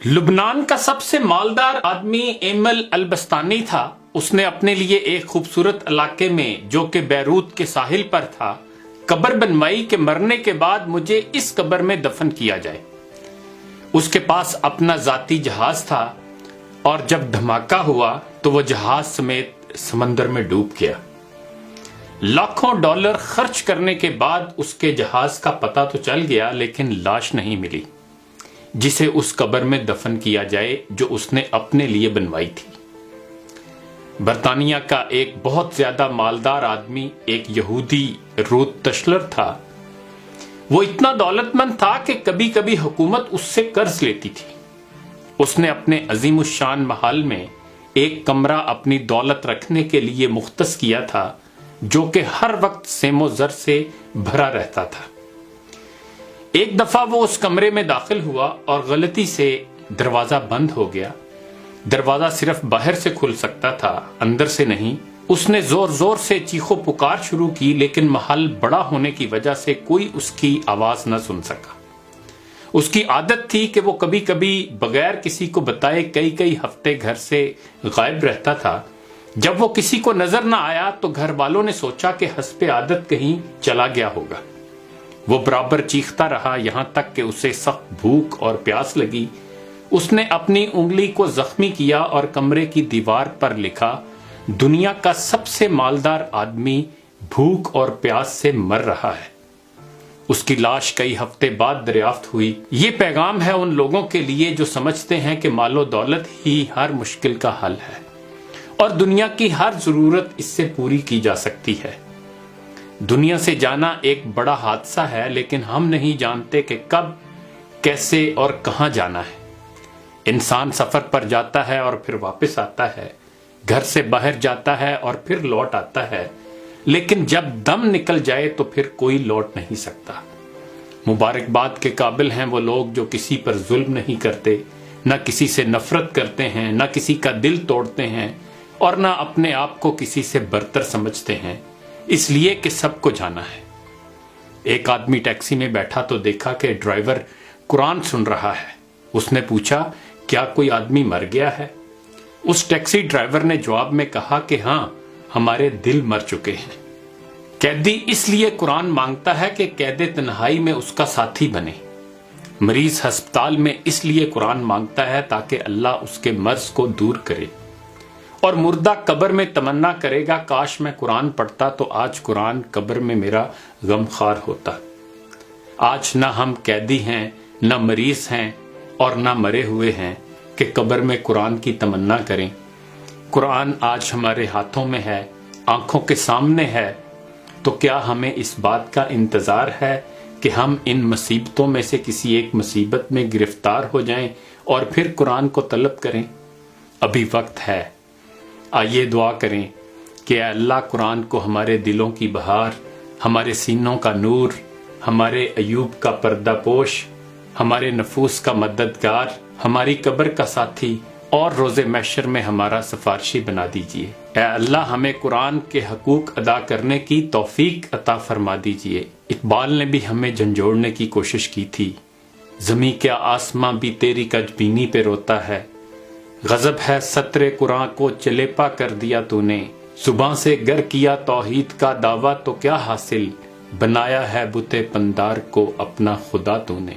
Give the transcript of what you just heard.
لبنان کا سب سے مالدار آدمی ایمل البستانی تھا۔ اس نے اپنے لیے ایک خوبصورت علاقے میں جو کہ بیروت کے ساحل پر تھا قبر بنوائی کہ مرنے کے بعد مجھے اس قبر میں دفن کیا جائے۔ اس کے پاس اپنا ذاتی جہاز تھا اور جب دھماکہ ہوا تو وہ جہاز سمیت سمندر میں ڈوب گیا۔ لاکھوں ڈالر خرچ کرنے کے بعد اس کے جہاز کا پتہ تو چل گیا لیکن لاش نہیں ملی جسے اس قبر میں دفن کیا جائے جو اس نے اپنے لیے بنوائی تھی۔ برطانیہ کا ایک بہت زیادہ مالدار آدمی ایک یہودی روت تشلر تھا۔ وہ اتنا دولت مند تھا کہ کبھی کبھی حکومت اس سے قرض لیتی تھی۔ اس نے اپنے عظیم الشان محل میں ایک کمرہ اپنی دولت رکھنے کے لیے مختص کیا تھا جو کہ ہر وقت سیم و زر سے بھرا رہتا تھا۔ ایک دفعہ وہ اس کمرے میں داخل ہوا اور غلطی سے دروازہ بند ہو گیا۔ دروازہ صرف باہر سے کھل سکتا تھا، اندر سے نہیں۔ اس نے زور زور سے چیخو پکار شروع کی لیکن محل بڑا ہونے کی وجہ سے کوئی اس کی آواز نہ سن سکا۔ اس کی عادت تھی کہ وہ کبھی کبھی بغیر کسی کو بتائے کئی ہفتے گھر سے غائب رہتا تھا۔ جب وہ کسی کو نظر نہ آیا تو گھر والوں نے سوچا کہ حسب عادت کہیں چلا گیا ہوگا۔ وہ برابر چیختا رہا یہاں تک کہ اسے سخت بھوک اور پیاس لگی۔ اس نے اپنی انگلی کو زخمی کیا اور کمرے کی دیوار پر لکھا، دنیا کا سب سے مالدار آدمی بھوک اور پیاس سے مر رہا ہے۔ اس کی لاش کئی ہفتے بعد دریافت ہوئی۔ یہ پیغام ہے ان لوگوں کے لیے جو سمجھتے ہیں کہ مال و دولت ہی ہر مشکل کا حل ہے اور دنیا کی ہر ضرورت اس سے پوری کی جا سکتی ہے۔ دنیا سے جانا ایک بڑا حادثہ ہے لیکن ہم نہیں جانتے کہ کب، کیسے اور کہاں جانا ہے۔ انسان سفر پر جاتا ہے اور پھر واپس آتا ہے، گھر سے باہر جاتا ہے اور پھر لوٹ آتا ہے، لیکن جب دم نکل جائے تو پھر کوئی لوٹ نہیں سکتا۔ مبارکباد کے قابل ہیں وہ لوگ جو کسی پر ظلم نہیں کرتے، نہ کسی سے نفرت کرتے ہیں، نہ کسی کا دل توڑتے ہیں اور نہ اپنے آپ کو کسی سے برتر سمجھتے ہیں، اس لیے کہ سب کو جانا ہے۔ ایک آدمی ٹیکسی میں بیٹھا تو دیکھا کہ ڈرائیور قرآن سن رہا ہے۔ اس نے پوچھا، کیا کوئی آدمی مر گیا ہے؟ اس ٹیکسی ڈرائیور نے جواب میں کہا کہ ہاں، ہمارے دل مر چکے ہیں۔ قیدی اس لیے قرآن مانگتا ہے کہ قید تنہائی میں اس کا ساتھی بنے۔ مریض ہسپتال میں اس لیے قرآن مانگتا ہے تاکہ اللہ اس کے مرض کو دور کرے، اور مردہ قبر میں تمنا کرے گا کاش میں قرآن پڑھتا تو آج قرآن قبر میں میرا غم خوار ہوتا۔ آج نہ ہم قیدی ہیں، نہ مریض ہیں اور نہ مرے ہوئے ہیں کہ قبر میں قرآن کی تمنا کریں۔ قرآن آج ہمارے ہاتھوں میں ہے، آنکھوں کے سامنے ہے، تو کیا ہمیں اس بات کا انتظار ہے کہ ہم ان مصیبتوں میں سے کسی ایک مصیبت میں گرفتار ہو جائیں اور پھر قرآن کو طلب کریں؟ ابھی وقت ہے۔ آئیے دعا کریں کہ اے اللہ قرآن کو ہمارے دلوں کی بہار، ہمارے سینوں کا نور، ہمارے ایوب کا پردہ پوش، ہمارے نفوس کا مددگار، ہماری قبر کا ساتھی اور روز محشر میں ہمارا سفارشی بنا دیجئے۔ اے اللہ ہمیں قرآن کے حقوق ادا کرنے کی توفیق عطا فرما دیجئے۔ اقبال نے بھی ہمیں جھنجھوڑنے کی کوشش کی تھی، زمیں کیا آسماں بھی تیری کجبینی پہ روتا ہے، غضب ہے سطر قرآن کو چلیپا کر دیا تو نے، زباں سے گر کیا توحید کا دعویٰ تو کیا حاصل، بنایا ہے بت پندار کو اپنا خدا تو نے۔